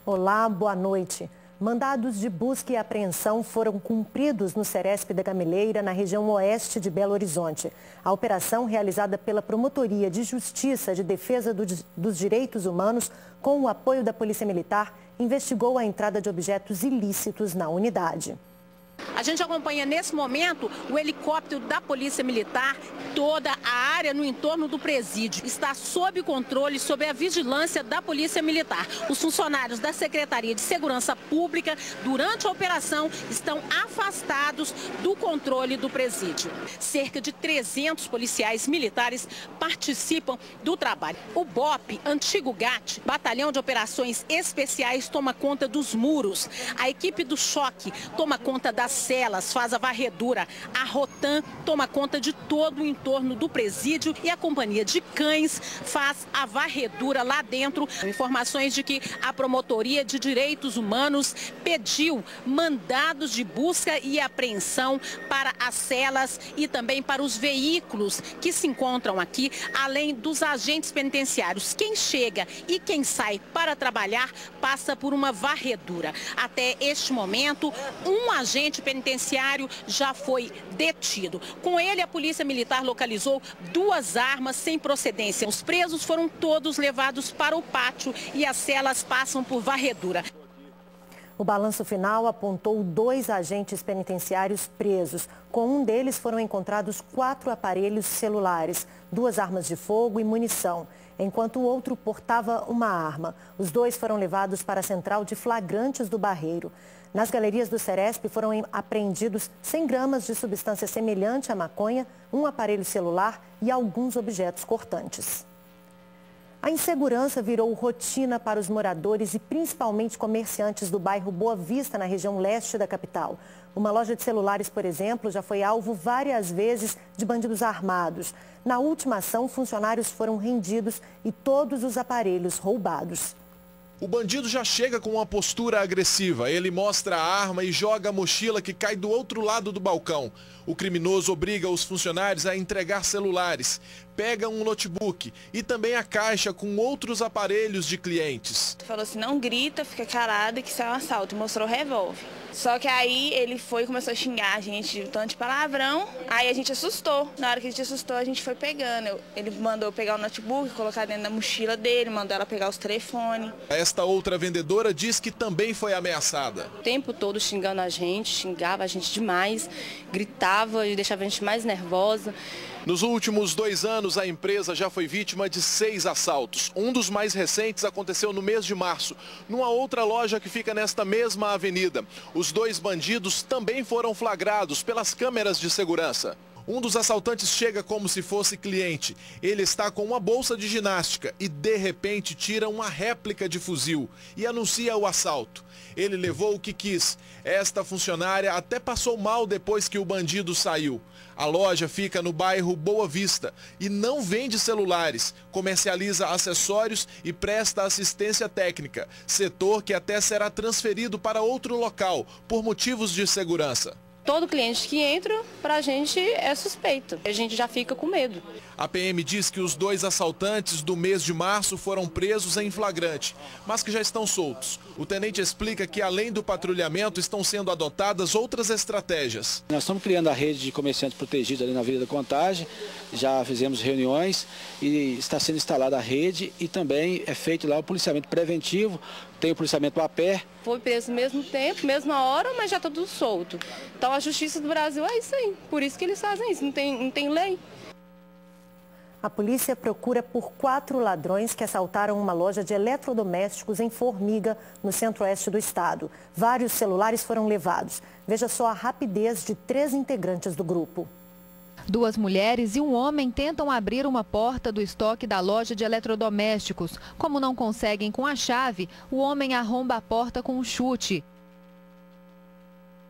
Olá, boa noite. Mandados de busca e apreensão foram cumpridos no Ceresp da Gameleira, na região oeste de Belo Horizonte. A operação, realizada pela Promotoria de Justiça de Defesa dos Direitos Humanos, com o apoio da Polícia Militar, investigou a entrada de objetos ilícitos na unidade. A gente acompanha nesse momento o helicóptero da Polícia Militar. Toda a área no entorno do presídio está sob controle, sob a vigilância da Polícia Militar. Os funcionários da Secretaria de Segurança Pública, durante a operação, estão afastados do controle do presídio. Cerca de 300 policiais militares participam do trabalho. O BOP, antigo GAT, Batalhão de Operações Especiais, toma conta dos muros. A equipe do choque toma conta das celas, faz a varredura. A Rotan toma conta de todo o entorno do presídio e a companhia de cães faz a varredura lá dentro. Informações de que a Promotoria de Direitos Humanos pediu mandados de busca e apreensão para as celas e também para os veículos que se encontram aqui, além dos agentes penitenciários. Quem chega e quem sai para trabalhar passa por uma varredura. Até este momento, um agente penitenciário já foi detido. Com ele, a Polícia Militar localizou 2 armas sem procedência. Os presos foram todos levados para o pátio e as celas passam por varredura. O balanço final apontou 2 agentes penitenciários presos. Com um deles foram encontrados 4 aparelhos celulares, 2 armas de fogo e munição, enquanto o outro portava uma arma. Os 2 foram levados para a central de flagrantes do Barreiro. Nas galerias do Ceresp foram apreendidos 100 gramas de substância semelhante à maconha, um aparelho celular e alguns objetos cortantes. A insegurança virou rotina para os moradores e principalmente comerciantes do bairro Boa Vista, na região leste da capital. Uma loja de celulares, por exemplo, já foi alvo várias vezes de bandidos armados. Na última ação, funcionários foram rendidos e todos os aparelhos roubados. O bandido já chega com uma postura agressiva. Ele mostra a arma e joga a mochila que cai do outro lado do balcão. O criminoso obriga os funcionários a entregar celulares, pega um notebook e também a caixa com outros aparelhos de clientes. Falou assim, não grita, fica calado que isso é um assalto, e mostrou o revólver. Só que aí ele foi e começou a xingar a gente um tanto de palavrão, aí a gente assustou. Na hora que a gente assustou, a gente foi pegando. Ele mandou pegar o notebook, colocar dentro da mochila dele, mandou ela pegar os telefones. Esta outra vendedora diz que também foi ameaçada. O tempo todo xingando a gente, xingava a gente demais, gritava e deixava a gente mais nervosa. Nos últimos 2 anos, a empresa já foi vítima de 6 assaltos. Um dos mais recentes aconteceu no mês de março, numa outra loja que fica nesta mesma avenida. Os 2 bandidos também foram flagrados pelas câmeras de segurança. Um dos assaltantes chega como se fosse cliente. Ele está com uma bolsa de ginástica e, de repente, tira uma réplica de fuzil e anuncia o assalto. Ele levou o que quis. Esta funcionária até passou mal depois que o bandido saiu. A loja fica no bairro Boa Vista e não vende celulares, comercializa acessórios e presta assistência técnica, setor que até será transferido para outro local por motivos de segurança. Todo cliente que entra, pra gente é suspeito. A gente já fica com medo. A PM diz que os 2 assaltantes do mês de março foram presos em flagrante, mas que já estão soltos. O tenente explica que, além do patrulhamento, estão sendo adotadas outras estratégias. Nós estamos criando a rede de comerciantes protegidos ali na Avenida da Contagem, já fizemos reuniões e está sendo instalada a rede e também é feito lá o policiamento preventivo, tem o policiamento a pé. Foi preso no mesmo tempo, mesma hora, mas já está tudo solto. Então a justiça do Brasil é isso aí, por isso que eles fazem isso, não tem lei. A polícia procura por 4 ladrões que assaltaram uma loja de eletrodomésticos em Formiga, no centro-oeste do estado. Vários celulares foram levados. Veja só a rapidez de 3 integrantes do grupo. 2 mulheres e um homem tentam abrir uma porta do estoque da loja de eletrodomésticos. Como não conseguem com a chave, o homem arromba a porta com um chute.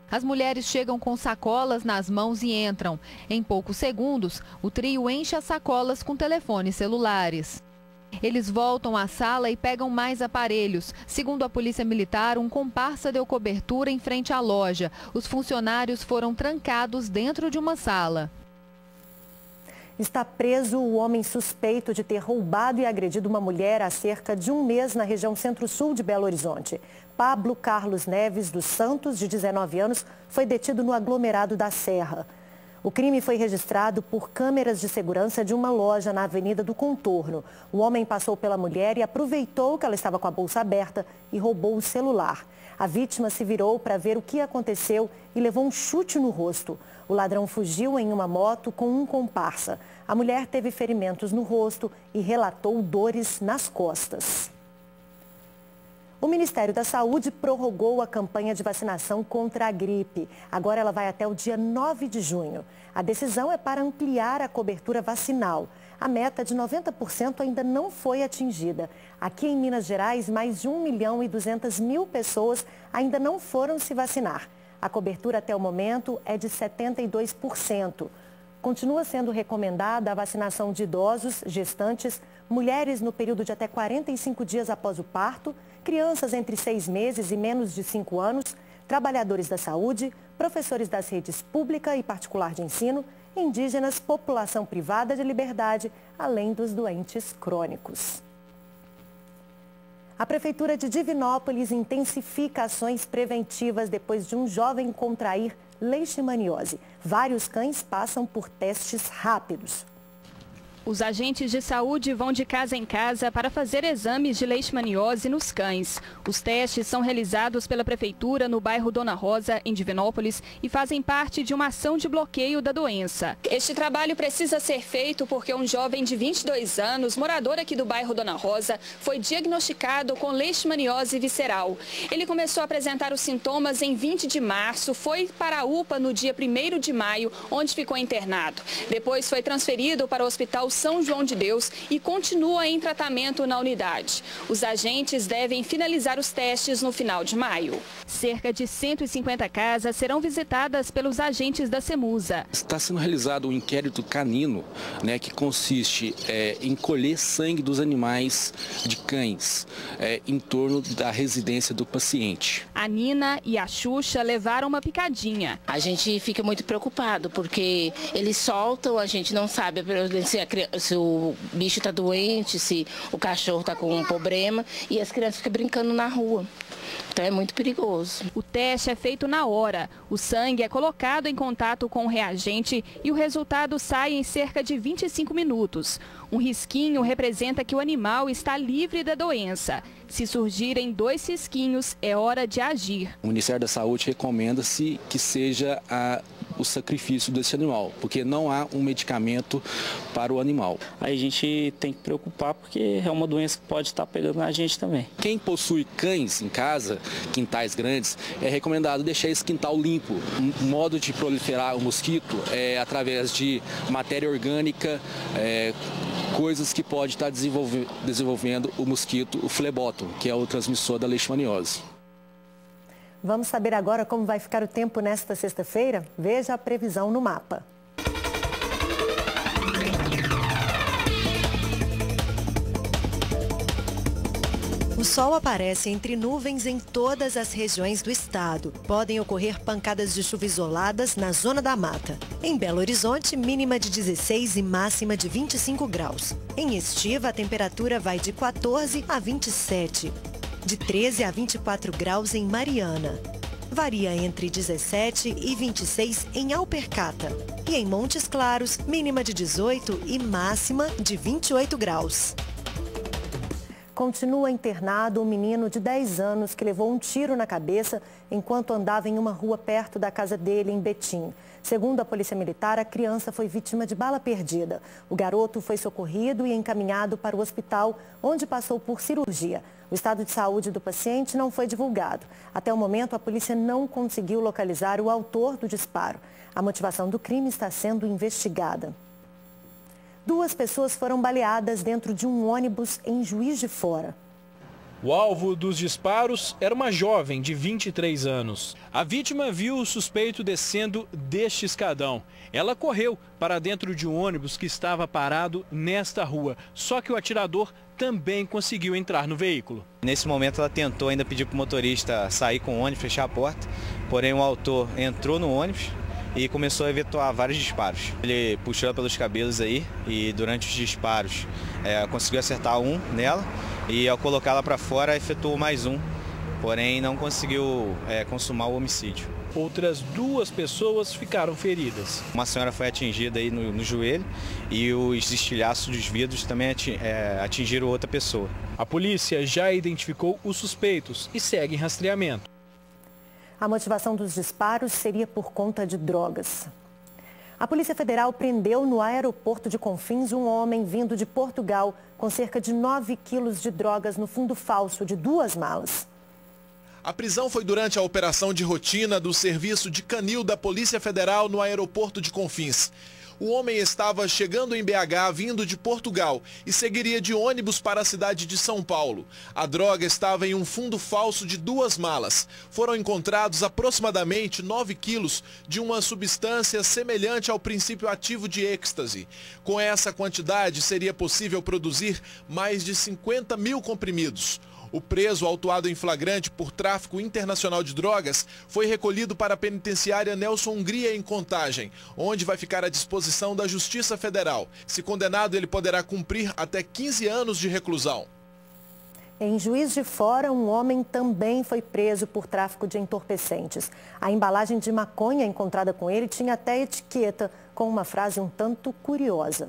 As mulheres chegam com sacolas nas mãos e entram. Em poucos segundos, o trio enche as sacolas com telefones celulares. Eles voltam à sala e pegam mais aparelhos. Segundo a Polícia Militar, um comparsa deu cobertura em frente à loja. Os funcionários foram trancados dentro de uma sala. Está preso o homem suspeito de ter roubado e agredido uma mulher há cerca de um mês na região centro-sul de Belo Horizonte. Pablo Carlos Neves dos Santos, de 19 anos, foi detido no aglomerado da Serra. O crime foi registrado por câmeras de segurança de uma loja na Avenida do Contorno. O homem passou pela mulher e aproveitou que ela estava com a bolsa aberta e roubou o celular. A vítima se virou para ver o que aconteceu e levou um chute no rosto. O ladrão fugiu em uma moto com um comparsa. A mulher teve ferimentos no rosto e relatou dores nas costas. O Ministério da Saúde prorrogou a campanha de vacinação contra a gripe. Agora ela vai até o dia 9 de junho. A decisão é para ampliar a cobertura vacinal. A meta de 90% ainda não foi atingida. Aqui em Minas Gerais, mais de 1.200.000 pessoas ainda não foram se vacinar. A cobertura até o momento é de 72%. Continua sendo recomendada a vacinação de idosos, gestantes, mulheres no período de até 45 dias após o parto, crianças entre 6 meses e menos de 5 anos, trabalhadores da saúde, professores das redes pública e particular de ensino, indígenas, população privada de liberdade, além dos doentes crônicos. A Prefeitura de Divinópolis intensifica ações preventivas depois de um jovem contrair leishmaniose. Vários cães passam por testes rápidos. Os agentes de saúde vão de casa em casa para fazer exames de leishmaniose nos cães. Os testes são realizados pela Prefeitura no bairro Dona Rosa, em Divinópolis, e fazem parte de uma ação de bloqueio da doença. Este trabalho precisa ser feito porque um jovem de 22 anos, morador aqui do bairro Dona Rosa, foi diagnosticado com leishmaniose visceral. Ele começou a apresentar os sintomas em 20 de março, foi para a UPA no dia 1º de maio, onde ficou internado. Depois foi transferido para o Hospital São João de Deus e continua em tratamento na unidade. Os agentes devem finalizar os testes no final de maio. Cerca de 150 casas serão visitadas pelos agentes da Semusa. Está sendo realizado um inquérito canino, que consiste em colher sangue dos animais de cães em torno da residência do paciente. A Nina e a Xuxa levaram uma picadinha. A gente fica muito preocupado porque eles soltam, a gente não sabe se o bicho está doente, se o cachorro está com um problema e as crianças ficam brincando na rua. Então é muito perigoso. O teste é feito na hora. O sangue é colocado em contato com o reagente e o resultado sai em cerca de 25 minutos. Um risquinho representa que o animal está livre da doença. Se surgirem 2 risquinhos, é hora de agir. O Ministério da Saúde recomenda-se que seja o sacrifício desse animal, porque não há um medicamento para o animal. Aí a gente tem que preocupar porque é uma doença que pode estar pegando na gente também. Quem possui cães em casa, quintais grandes, é recomendado deixar esse quintal limpo. Um modo de proliferar o mosquito é através de matéria orgânica, coisas que pode estar desenvolvendo o mosquito, o flebótomo, que é o transmissor da leishmaniose. Vamos saber agora como vai ficar o tempo nesta sexta-feira? Veja a previsão no mapa. O sol aparece entre nuvens em todas as regiões do estado. Podem ocorrer pancadas de chuva isoladas na zona da mata. Em Belo Horizonte, mínima de 16 e máxima de 25 graus. Em Estiva, a temperatura vai de 14 a 27. De 13 a 24 graus em Mariana. Varia entre 17 e 26 em Alpercata. E em Montes Claros, mínima de 18 e máxima de 28 graus. Continua internado um menino de 10 anos que levou um tiro na cabeça enquanto andava em uma rua perto da casa dele, em Betim. Segundo a Polícia Militar, a criança foi vítima de bala perdida. O garoto foi socorrido e encaminhado para o hospital, onde passou por cirurgia. O estado de saúde do paciente não foi divulgado. Até o momento, a polícia não conseguiu localizar o autor do disparo. A motivação do crime está sendo investigada. 2 pessoas foram baleadas dentro de um ônibus em Juiz de Fora. O alvo dos disparos era uma jovem de 23 anos. A vítima viu o suspeito descendo deste escadão. Ela correu para dentro de um ônibus que estava parado nesta rua. Só que o atirador também conseguiu entrar no veículo. Nesse momento ela tentou ainda pedir para o motorista sair com o ônibus, fechar a porta. Porém o autor entrou no ônibus e começou a efetuar vários disparos. Ele puxou pelos cabelos aí e durante os disparos conseguiu acertar um nela e ao colocá-la para fora efetuou mais um, porém não conseguiu consumar o homicídio. Outras 2 pessoas ficaram feridas. Uma senhora foi atingida aí no joelho e os estilhaços dos vidros também atingiram outra pessoa. A polícia já identificou os suspeitos e segue em rastreamento. A motivação dos disparos seria por conta de drogas. A Polícia Federal prendeu no aeroporto de Confins um homem vindo de Portugal com cerca de 9 quilos de drogas no fundo falso de 2 malas. A prisão foi durante a operação de rotina do Serviço de Canil da Polícia Federal no aeroporto de Confins. O homem estava chegando em BH vindo de Portugal e seguiria de ônibus para a cidade de São Paulo. A droga estava em um fundo falso de 2 malas. Foram encontrados aproximadamente 9 quilos de uma substância semelhante ao princípio ativo de êxtase. Com essa quantidade, seria possível produzir mais de 50 mil comprimidos. O preso, autuado em flagrante por tráfico internacional de drogas, foi recolhido para a penitenciária Nelson Hungria, em Contagem, onde vai ficar à disposição da Justiça Federal. Se condenado, ele poderá cumprir até 15 anos de reclusão. Em Juiz de Fora, um homem também foi preso por tráfico de entorpecentes. A embalagem de maconha encontrada com ele tinha até etiqueta com uma frase um tanto curiosa.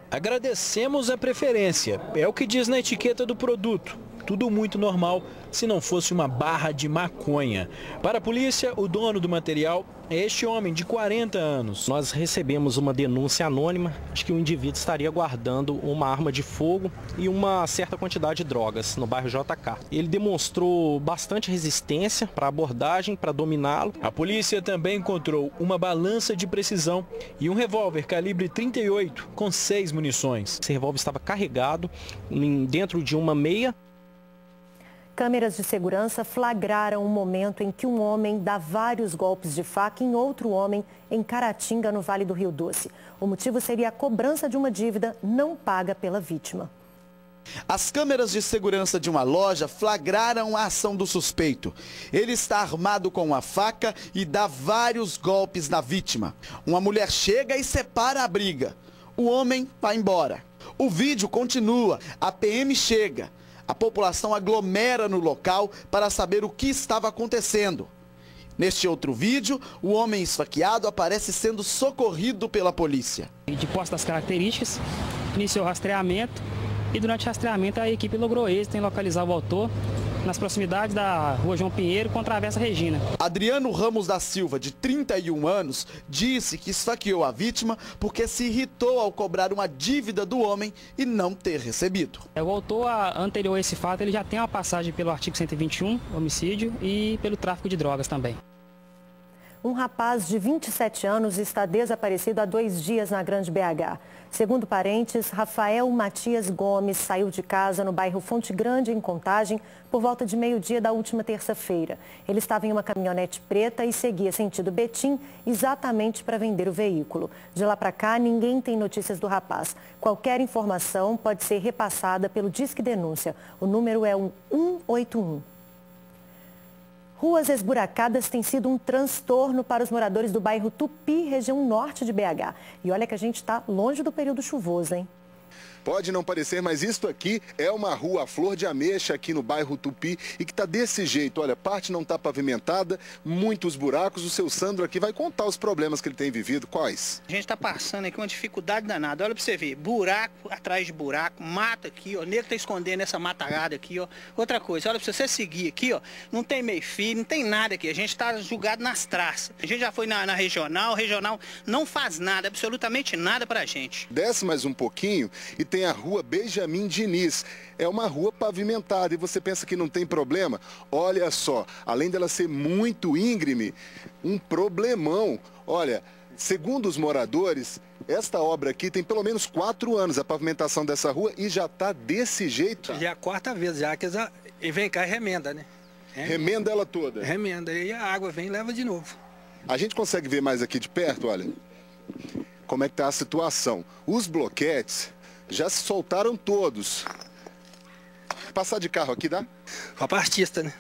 Agradecemos a preferência, é o que diz na etiqueta do produto. Tudo muito normal se não fosse uma barra de maconha. Para a polícia, o dono do material é este homem de 40 anos. Nós recebemos uma denúncia anônima de que o indivíduo estaria guardando uma arma de fogo e uma certa quantidade de drogas no bairro JK. Ele demonstrou bastante resistência para a abordagem, para dominá-lo. A polícia também encontrou uma balança de precisão e um revólver calibre 38 com 6 munições. Esse revólver estava carregado dentro de uma meia. Câmeras de segurança flagraram o momento em que um homem dá vários golpes de faca em outro homem em Caratinga, no Vale do Rio Doce. O motivo seria a cobrança de uma dívida não paga pela vítima. As câmeras de segurança de uma loja flagraram a ação do suspeito. Ele está armado com uma faca e dá vários golpes na vítima. Uma mulher chega e separa a briga. O homem vai embora. O vídeo continua. A PM chega. A população aglomera no local para saber o que estava acontecendo. Neste outro vídeo, o homem esfaqueado aparece sendo socorrido pela polícia. De posse das características, iniciou o rastreamento e durante o rastreamento a equipe logrou êxito em localizar o autor nas proximidades da Rua João Pinheiro com a Travessa Regina. Adriano Ramos da Silva, de 31 anos, disse que esfaqueou a vítima porque se irritou ao cobrar uma dívida do homem e não ter recebido. O autor, anterior a esse fato, ele já tem uma passagem pelo artigo 121, homicídio, e pelo tráfico de drogas também. Um rapaz de 27 anos está desaparecido há 2 dias na Grande BH. Segundo parentes, Rafael Matias Gomes saiu de casa no bairro Fonte Grande, em Contagem, por volta de meio-dia da última terça-feira. Ele estava em uma caminhonete preta e seguia sentido Betim, exatamente para vender o veículo. De lá para cá, ninguém tem notícias do rapaz. Qualquer informação pode ser repassada pelo Disque Denúncia. O número é o 181. Ruas esburacadas têm sido um transtorno para os moradores do bairro Tupi, região norte de BH. E olha que a gente está longe do período chuvoso, hein? Pode não parecer, mas isto aqui é uma rua, a Flor de Ameixa, aqui no bairro Tupi, e que está desse jeito. Olha, parte não está pavimentada, muitos buracos. O seu Sandro aqui vai contar os problemas que ele tem vivido. Quais? A gente está passando aqui uma dificuldade danada. Olha para você ver, buraco atrás de buraco, mata aqui, ó. O nego está escondendo essa matagada aqui, ó. Outra coisa, olha para você seguir aqui, ó. Não tem meio-fio, não tem nada aqui. A gente está julgado nas traças. A gente já foi na regional, não faz nada, absolutamente nada para a gente. Desce mais um pouquinho e tem a rua Benjamin Diniz. É uma rua pavimentada e você pensa que não tem problema? Olha só, além dela ser muito íngreme, um problemão. Olha, segundo os moradores, esta obra aqui tem pelo menos 4 anos, a pavimentação dessa rua, e já está desse jeito. Já é a 4ª vez já que e vem cá e remenda, né? Remenda ela toda? Remenda, e a água vem e leva de novo. A gente consegue ver mais aqui de perto, olha, como é que está a situação. Os bloquetes já se soltaram todos. Passar de carro aqui dá? Para artista, né?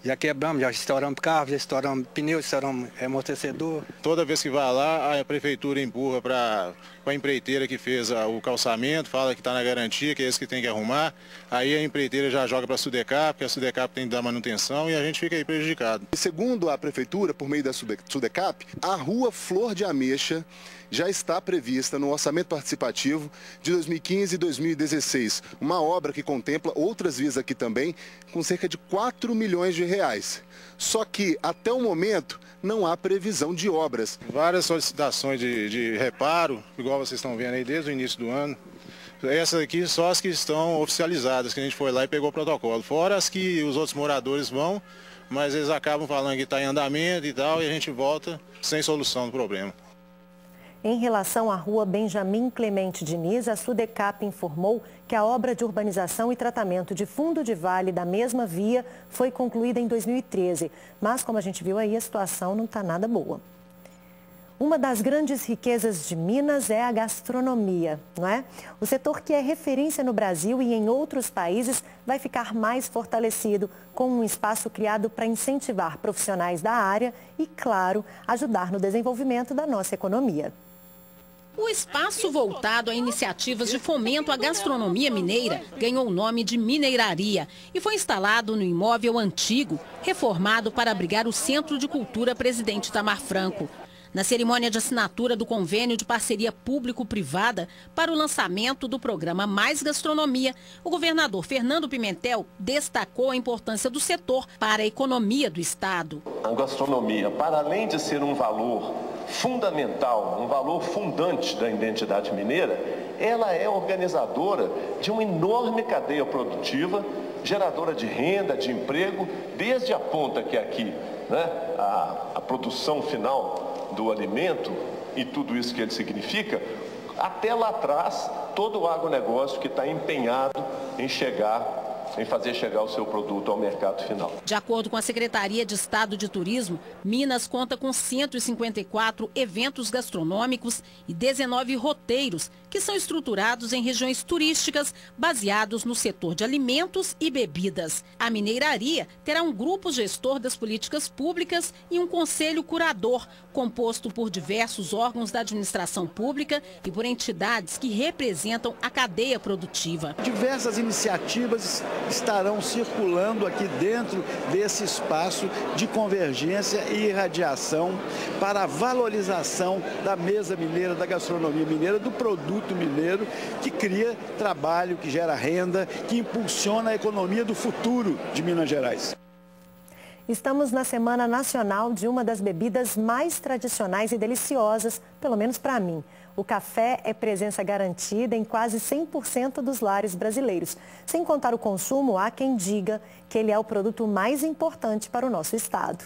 Já quebramos, já estouramos carro, já estouramos pneu, estouramos amortecedor. Toda vez que vai lá, a prefeitura empurra para a empreiteira que fez o calçamento, fala que está na garantia, que é esse que tem que arrumar. Aí a empreiteira já joga para a Sudecap, porque a Sudecap tem que dar manutenção e a gente fica aí prejudicado. Segundo a prefeitura, por meio da Sudecap, a rua Flor de Ameixa já está prevista no orçamento participativo de 2015 e 2016. Uma obra que contempla outras vias aqui também, com cerca de 4 milhões de reais. Só que, até o momento, não há previsão de obras. Várias solicitações de reparo, igual vocês estão vendo aí desde o início do ano. Essas aqui só as que estão oficializadas, que a gente foi lá e pegou o protocolo. Fora as que os outros moradores vão, mas eles acabam falando que está em andamento e tal, e a gente volta sem solução do problema. Em relação à rua Benjamin Clemente Diniz, a Sudecap informou que a obra de urbanização e tratamento de fundo de vale da mesma via foi concluída em 2013. Mas, como a gente viu aí, a situação não está nada boa. Uma das grandes riquezas de Minas é a gastronomia, não é? O setor que é referência no Brasil e em outros países vai ficar mais fortalecido com um espaço criado para incentivar profissionais da área e, claro, ajudar no desenvolvimento da nossa economia. O espaço voltado a iniciativas de fomento à gastronomia mineira ganhou o nome de Mineiraria e foi instalado no imóvel antigo, reformado para abrigar o Centro de Cultura Presidente Itamar Franco. Na cerimônia de assinatura do convênio de parceria público-privada para o lançamento do programa Mais Gastronomia, o governador Fernando Pimentel destacou a importância do setor para a economia do estado. A gastronomia, para além de ser um valor fundamental, um valor fundante da identidade mineira, ela é organizadora de uma enorme cadeia produtiva, geradora de renda, de emprego, desde a ponta que é aqui, né, a produção final do alimento e tudo isso que ele significa, até lá atrás, todo o agronegócio que está empenhado em fazer chegar o seu produto ao mercado final. De acordo com a Secretaria de Estado de Turismo, Minas conta com 154 eventos gastronômicos e 19 roteiros que são estruturados em regiões turísticas baseados no setor de alimentos e bebidas. A Mineiraria terá um grupo gestor das políticas públicas e um conselho curador, composto por diversos órgãos da administração pública e por entidades que representam a cadeia produtiva. Diversas iniciativas estarão circulando aqui dentro desse espaço de convergência e irradiação para a valorização da mesa mineira, da gastronomia mineira, do produto mineiro, que cria trabalho, que gera renda, que impulsiona a economia do futuro de Minas Gerais. Estamos na Semana Nacional de uma das bebidas mais tradicionais e deliciosas, pelo menos para mim. O café é presença garantida em quase 100% dos lares brasileiros. Sem contar o consumo, há quem diga que ele é o produto mais importante para o nosso estado.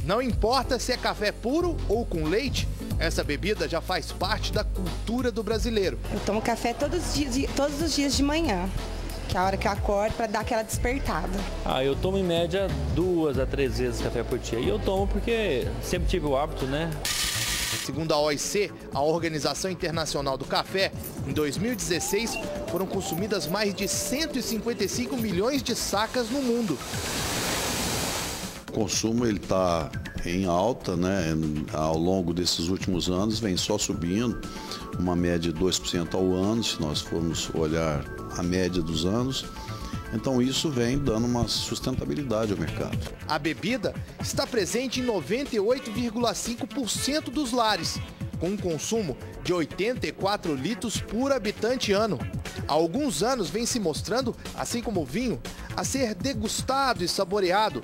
Não importa se é café puro ou com leite, essa bebida já faz parte da cultura do brasileiro. Eu tomo café todos os dias de manhã, que é a hora que eu acordo para dar aquela despertada. Eu tomo em média 2 a 3 vezes café por dia. E eu tomo porque sempre tive o hábito, né? Segundo a OIC, a Organização Internacional do Café, em 2016 foram consumidas mais de 155 milhões de sacas no mundo. O consumo está em alta, né? Ao longo desses últimos anos vem só subindo, uma média de 2% ao ano, se nós formos olhar a média dos anos. Então isso vem dando uma sustentabilidade ao mercado. A bebida está presente em 98,5% dos lares, com um consumo de 84 litros por habitante ano. Há alguns anos vem se mostrando, assim como o vinho, a ser degustado e saboreado.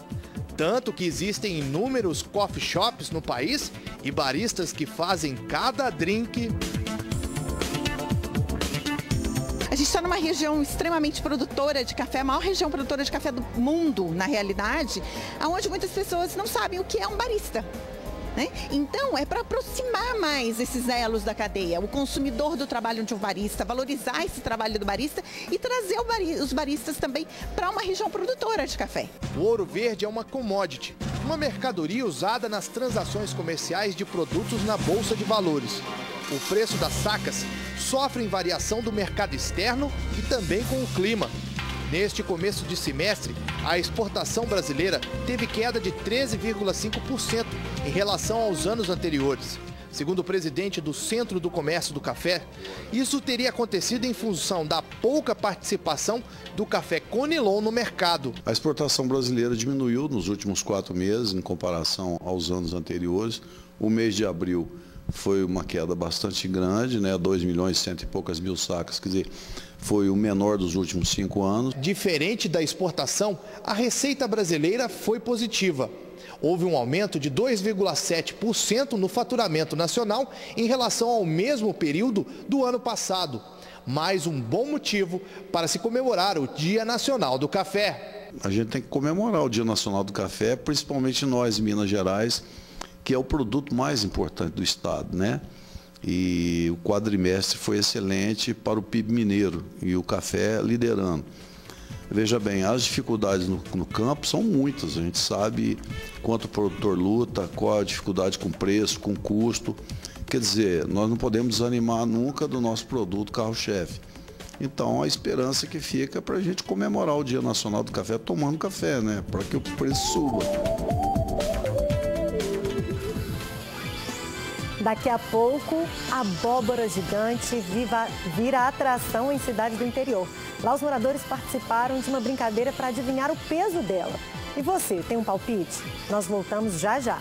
Tanto que existem inúmeros coffee shops no país e baristas que fazem cada drink. A gente está numa região extremamente produtora de café, a maior região produtora de café do mundo, na realidade, onde muitas pessoas não sabem o que é um barista. Né? Então, é para aproximar mais esses elos da cadeia, o consumidor do trabalho de um barista, valorizar esse trabalho do barista e trazer os baristas também para uma região produtora de café. O ouro verde é uma commodity, uma mercadoria usada nas transações comerciais de produtos na Bolsa de Valores. O preço das sacas sofre variação do mercado externo e também com o clima. Neste começo de semestre, a exportação brasileira teve queda de 13,5% em relação aos anos anteriores. Segundo o presidente do Centro do Comércio do Café, isso teria acontecido em função da pouca participação do café Conilon no mercado. A exportação brasileira diminuiu nos últimos 4 meses em comparação aos anos anteriores. O mês de abril foi uma queda bastante grande, 2 milhões e 100 e poucas mil sacas, quer dizer, foi o menor dos últimos 5 anos. Diferente da exportação, a receita brasileira foi positiva. Houve um aumento de 2,7% no faturamento nacional em relação ao mesmo período do ano passado. Mais um bom motivo para se comemorar o Dia Nacional do Café. A gente tem que comemorar o Dia Nacional do Café, principalmente nós em Minas Gerais, que é o produto mais importante do estado, E o quadrimestre foi excelente para o PIB mineiro e o café liderando. Veja bem, as dificuldades no campo são muitas, a gente sabe quanto o produtor luta, qual a dificuldade com preço, com custo. Quer dizer, nós não podemos desanimar nunca do nosso produto carro-chefe. Então a esperança que fica é para a gente comemorar o Dia Nacional do Café tomando café, para que o preço suba. Daqui a pouco, a abóbora gigante vira atração em cidades do interior. Lá os moradores participaram de uma brincadeira para adivinhar o peso dela. E você, tem um palpite? Nós voltamos já já.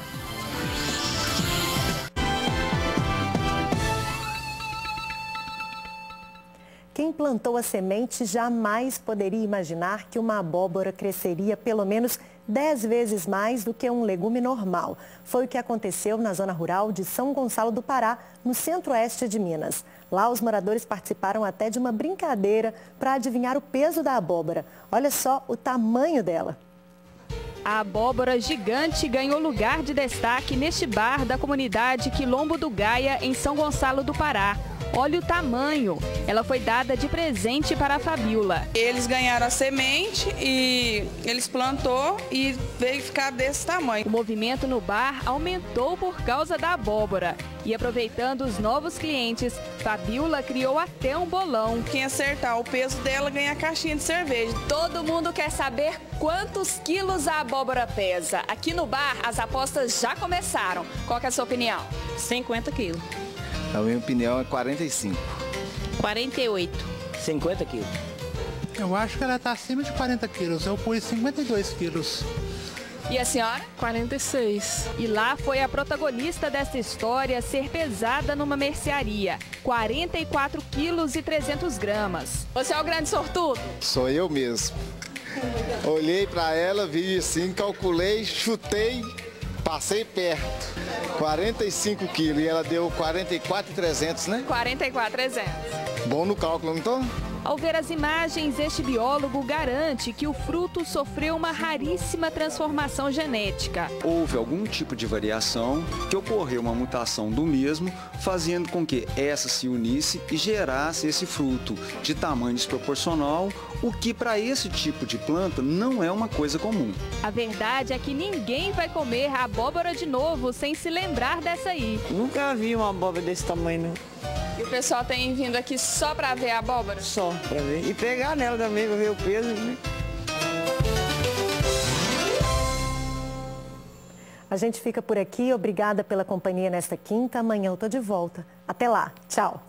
Quem plantou a semente jamais poderia imaginar que uma abóbora cresceria pelo menos 10 vezes mais do que um legume normal. Foi o que aconteceu na zona rural de São Gonçalo do Pará, no centro-oeste de Minas. Lá os moradores participaram até de uma brincadeira para adivinhar o peso da abóbora. Olha só o tamanho dela. A abóbora gigante ganhou lugar de destaque neste bar da comunidade Quilombo do Gaia, em São Gonçalo do Pará. Olha o tamanho. Ela foi dada de presente para a Fabiola. Eles ganharam a semente e eles plantou e veio ficar desse tamanho. O movimento no bar aumentou por causa da abóbora. E aproveitando os novos clientes, Fabiola criou até um bolão. Quem acertar o peso dela ganha a caixinha de cerveja. Todo mundo quer saber quantos quilos a abóbora pesa. Aqui no bar, as apostas já começaram. Qual que é a sua opinião? 50 quilos. A minha opinião é 45. 48. 50 quilos. Eu acho que ela está acima de 40 quilos. Eu pus 52 quilos. E a senhora? 46. E lá foi a protagonista dessa história ser pesada numa mercearia. 44 quilos e 300 gramas. Você é o grande sortudo? Sou eu mesmo. Olhei para ela, vi assim, calculei, chutei, passei perto. 45 quilos e ela deu 44,300, né? 44,300. Bom no cálculo, não tô? Ao ver as imagens, este biólogo garante que o fruto sofreu uma raríssima transformação genética. Houve algum tipo de variação que ocorreu uma mutação do mesmo, fazendo com que essa se unisse e gerasse esse fruto de tamanho desproporcional, o que para esse tipo de planta não é uma coisa comum. A verdade é que ninguém vai comer a abóbora de novo sem se lembrar dessa aí. Nunca vi uma abóbora desse tamanho, não. E o pessoal tem vindo aqui só para ver a abóbora? Só para ver. E pegar nela também para ver o peso, né? A gente fica por aqui. Obrigada pela companhia nesta quinta. Amanhã eu tô de volta. Até lá. Tchau.